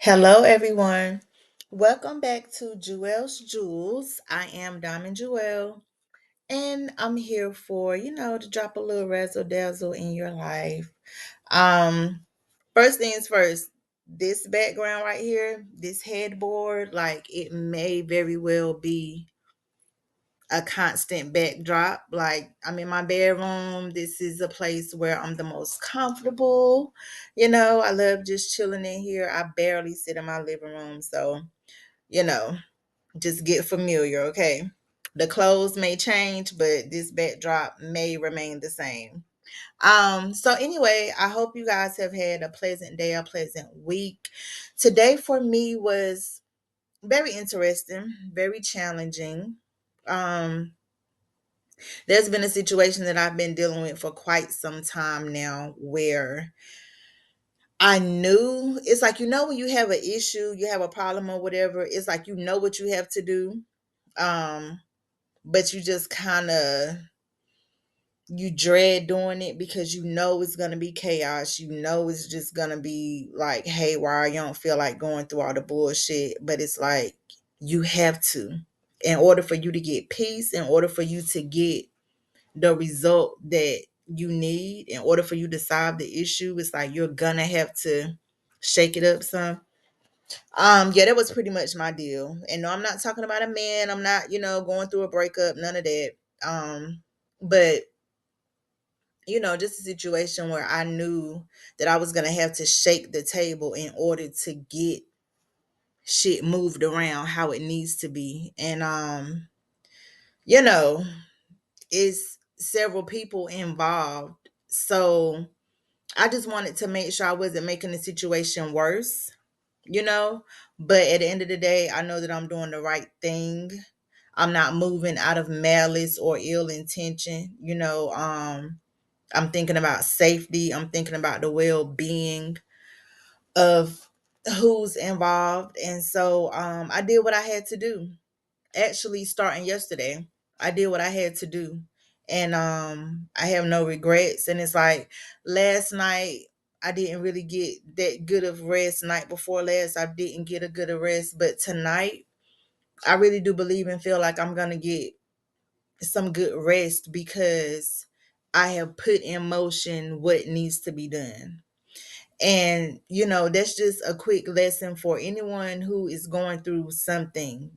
Hello, everyone. Welcome back to Jewel's Jewels. I am Diamond Jewel, and I'm here for to drop a little razzle dazzle in your life. Um, First things first. This background right here, this headboard, like it may very well be a constant backdrop. Like I'm in my bedroom. This is a place where I'm the most comfortable. I love just chilling in here. I barely sit in my living room. So, you know, just get familiar, okay? The clothes may change, but this backdrop may remain the same. So anyway, I hope you guys have had a pleasant day, a pleasant week. Today for me was very interesting, very challenging. Um, there's been a situation that I've been dealing with for quite some time now where I knew it's like, when you have an issue, you have a problem or whatever, it's like, what you have to do. Um, but you just kind of, you dread doing it because you know it's going to be chaos. You know it's just going to be like haywire. You don't feel like going through all the bullshit, but it's like you have to. In order for you to get peace, in order for you to get the result that you need, in order for you to solve the issue, it's like you're gonna have to shake it up some. Yeah, that was pretty much my deal. And no, I'm not talking about a man. I'm not, going through a breakup, none of that. But just a situation where I knew that I was gonna have to shake the table in order to get shit moved around how it needs to be. And you know, it's several people involved. So I just wanted to make sure I wasn't making the situation worse, you know. But at the end of the day, I know that I'm doing the right thing. I'm not moving out of malice or ill intention, I'm thinking about safety. I'm thinking about the well-being of who's involved. And so I did what I had to do. Actually, starting yesterday, I did what I had to do. And I have no regrets. And it's like last night I didn't really get that good of rest. Night before last I didn't get a good of rest. But tonight I really do believe and feel like I'm gonna get some good rest because I have put in motion what needs to be done. And, that's just a quick lesson for anyone who is going through something.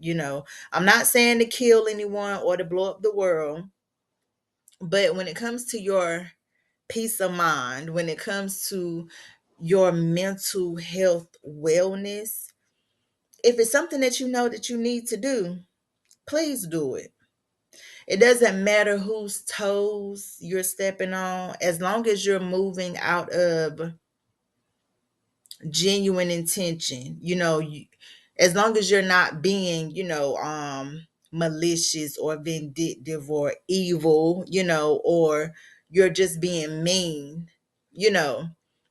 I'm not saying to kill anyone or to blow up the world, but when it comes to your peace of mind, when it comes to your mental health wellness, if it's something that you know that you need to do, please do it. It doesn't matter whose toes you're stepping on, as long as you're moving out of genuine intention, as long as you're not being, malicious or vindictive or evil, or you're just being mean, you know,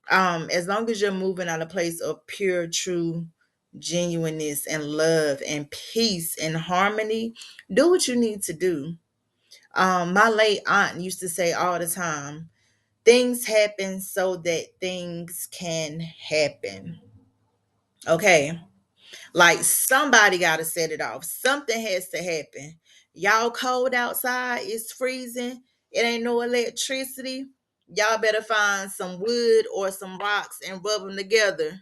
as long as you're moving out of a place of pure, true genuineness and love and peace and harmony, do what you need to do. My late aunt used to say all the time, things happen so that things can happen. Okay. Like somebody got to set it off. Something has to happen. Y'all cold outside. It's freezing. It ain't no electricity. Y'all better find some wood or some rocks and rub them together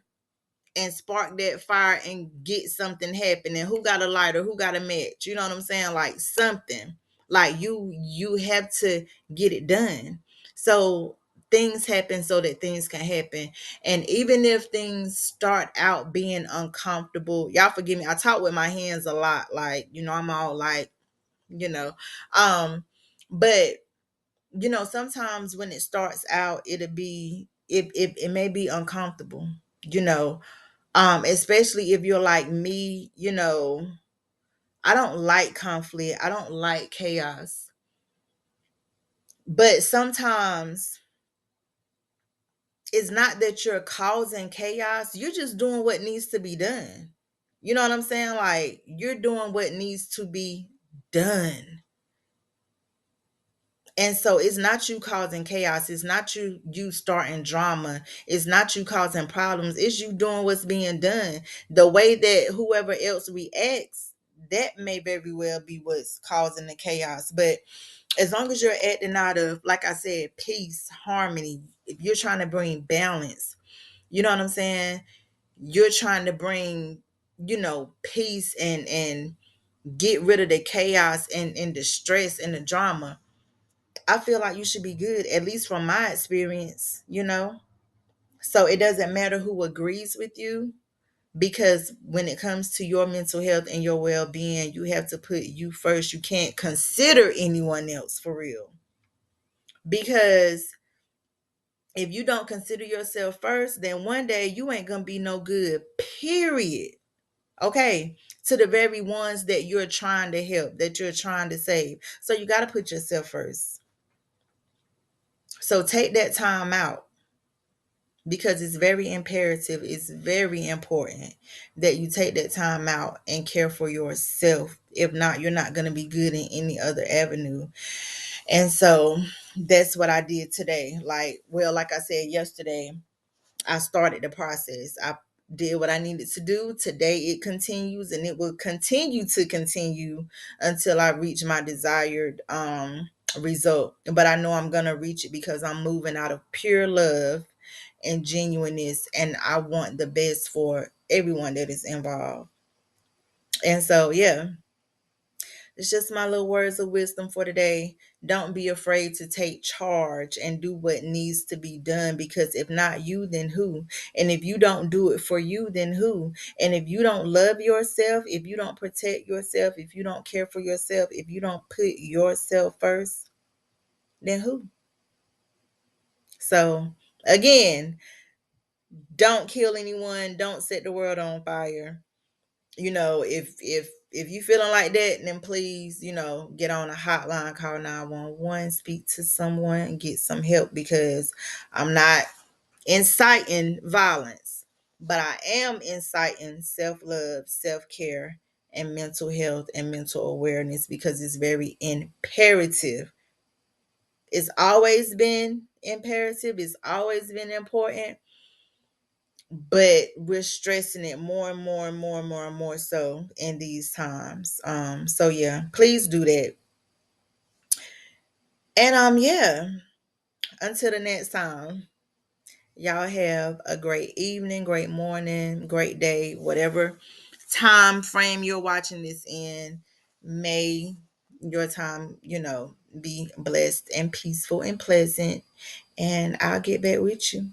and spark that fire and get something happening. Who got a lighter? Who got a match? You know what I'm saying? Like something. Like you have to get it done. So things happen so that things can happen. And even if things start out being uncomfortable, y'all forgive me. I talk with my hands a lot. Like, I'm all like, you know. Um, but sometimes when it starts out, it may be uncomfortable, you know especially if you're like me, I don't like conflict. I don't like chaos. But sometimes it's not that you're causing chaos. You're just doing what needs to be done. You know what I'm saying? Like you're doing what needs to be done. And so it's not you causing chaos. It's not you starting drama. It's not you causing problems. It's you doing what's being done. The way that whoever else reacts, that may very well be what's causing the chaos. But as long as you're acting out of, like I said, peace, harmony, if you're trying to bring balance, you know what I'm saying? You're trying to bring, peace and get rid of the chaos and the stress and the drama. I feel like you should be good, at least from my experience. So it doesn't matter who agrees with you, because when it comes to your mental health and your well-being, you have to put you first. You can't consider anyone else for real. Because if you don't consider yourself first, then one day you ain't gonna be no good, period. Okay, to the very ones that you're trying to help, that you're trying to save. So you got to put yourself first. So take that time out, because it's very imperative, it's very important that you take that time out and care for yourself. If not, you're not going to be good in any other avenue. And so that's what I did today. Like I said yesterday, I started the process. I did what I needed to do. Today it continues, and it will continue to continue until I reach my desired result. But I know I'm going to reach it because I'm moving out of pure love and genuineness, and I want the best for everyone that is involved. And so, yeah, it's just my little words of wisdom for today. Don't be afraid to take charge and do what needs to be done, because if not you, then who? And if you don't do it for you, then who? And if you don't love yourself, if you don't protect yourself, if you don't care for yourself, if you don't put yourself first, then who? So, again, don't kill anyone, don't set the world on fire. If you feeling like that, then please, get on a hotline, call 911, speak to someone, get some help, because I'm not inciting violence, but I am inciting self-love, self-care, and mental health and mental awareness, because it's very imperative. It's always been imperative, it's always been important, but we're stressing it more and more and more and more and more so in these times. So yeah, please do that. And yeah, until the next time, y'all have a great evening, great morning, great day, whatever time frame you're watching this in. May your time, be blessed and peaceful and pleasant, and I'll get back with you.